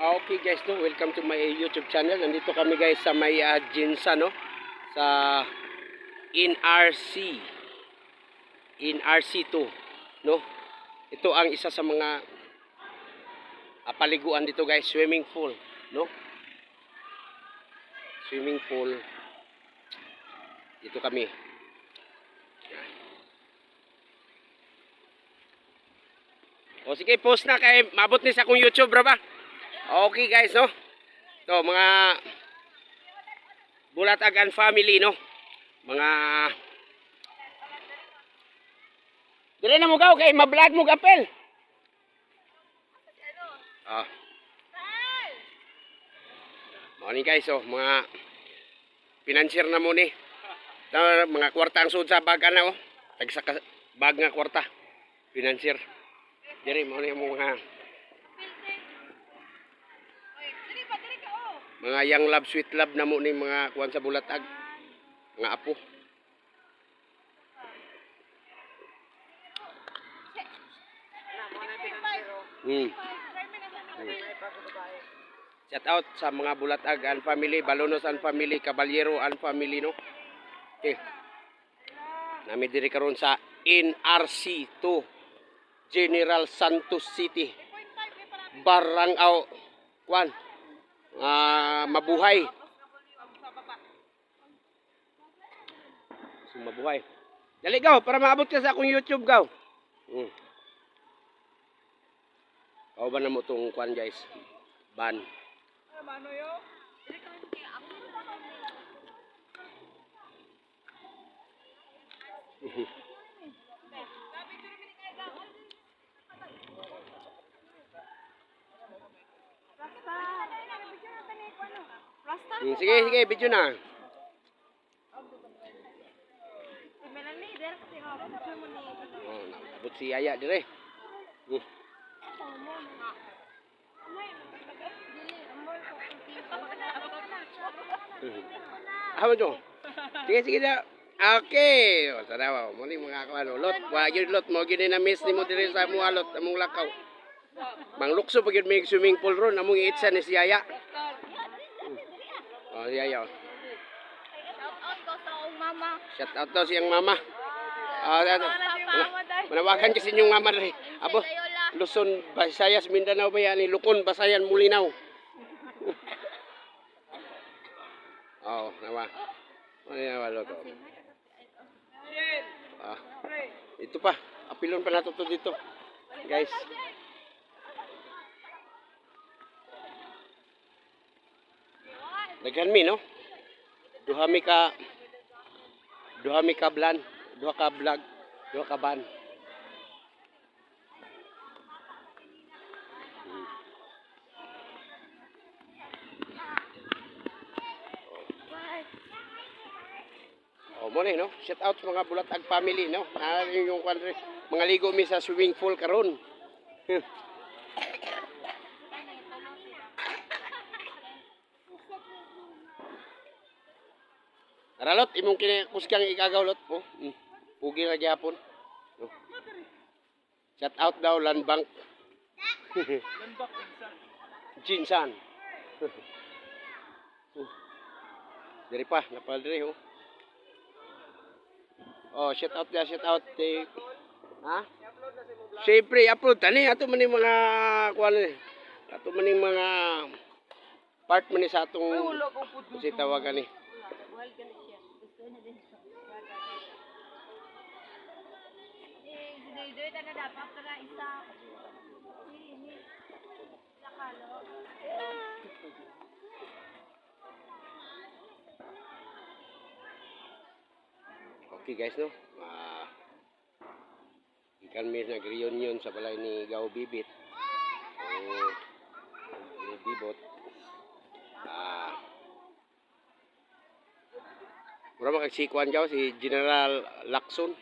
Okay guys, no, welcome to my YouTube channel. Nandito kami guys sa may Ginza, no, sa NRC2, no. Ito ang isa sa mga paliguan dito guys, swimming pool, no. Swimming pool. Dito kami. O sige, post na kay mabot ni sa akong YouTube, bro ba? Okay guys, no. To mga Bulatagan family, no. Mga dili na mo gaw kay ma-vlog mo gapel. Ah. Morning guys, oh, mga financier na mo ni. Mga kwarta ang sud sa bag ana, oh. Tag sa bag nga kwarta. Financier. Diri mo ni mga young love, sweet love na mo ni mga kuwan sa Bulatag. Mga apo. Shout out sa mga Bulatag and family, Balonos and family, Caballero and family, no. Okay. Nami diri karon sa NRC2 General Santos City. Barangay Kwan. Mabuhay. So, mabuhay. Dali gaw para maabot ka sa akong YouTube gaw. Aw ba na mo tong kwan guys? Ban. Mano yo? Sige, video na. Oh, nabot si Yaya dire. Ano to? Sige na. Okay. O, tanawa. Muli mga kaano. Lot. Wag yun lot. Mo gini na miss ni mo dire sa mga lot. Among lakaw. Manglukso pag yun may swimming pool ron. Among iitsa ni si Yaya. O, si Yaya. Shout out daw siyang mama. Manawagan kasi yung mama rin. Abo, Luzon, Visayas, Mindanao ba yan? Lukon, Basayan, Mulinaw. Oh, nawa. Nawa to. Ito pa. Apilon pa nato to dito. Guys. Daghan mi, no? Duha mi ka blan, duha ka vlog, duha ka ban. Oh, mo ni, no? Shout out sa mga Bulatag family, no? Yung mga ligo mi sa swimming pool karon. Aralot, imong kinakuskang ikagaw lot po. Pugi na gyapon. Shout out daw Land Bank. Jinsan. Diri pa, napal diri ho. Oh, shout out. Ha? Siyempre, upload tani ato man yung mga kuan ni. Ato man yung mga part man ni sa atong si tawagan ni. Okay guys, no? Ikan may nag-reunion sa balay ni Gaw Bibit. Ni Bibot. Mura makagsikwan daw si General Lacson.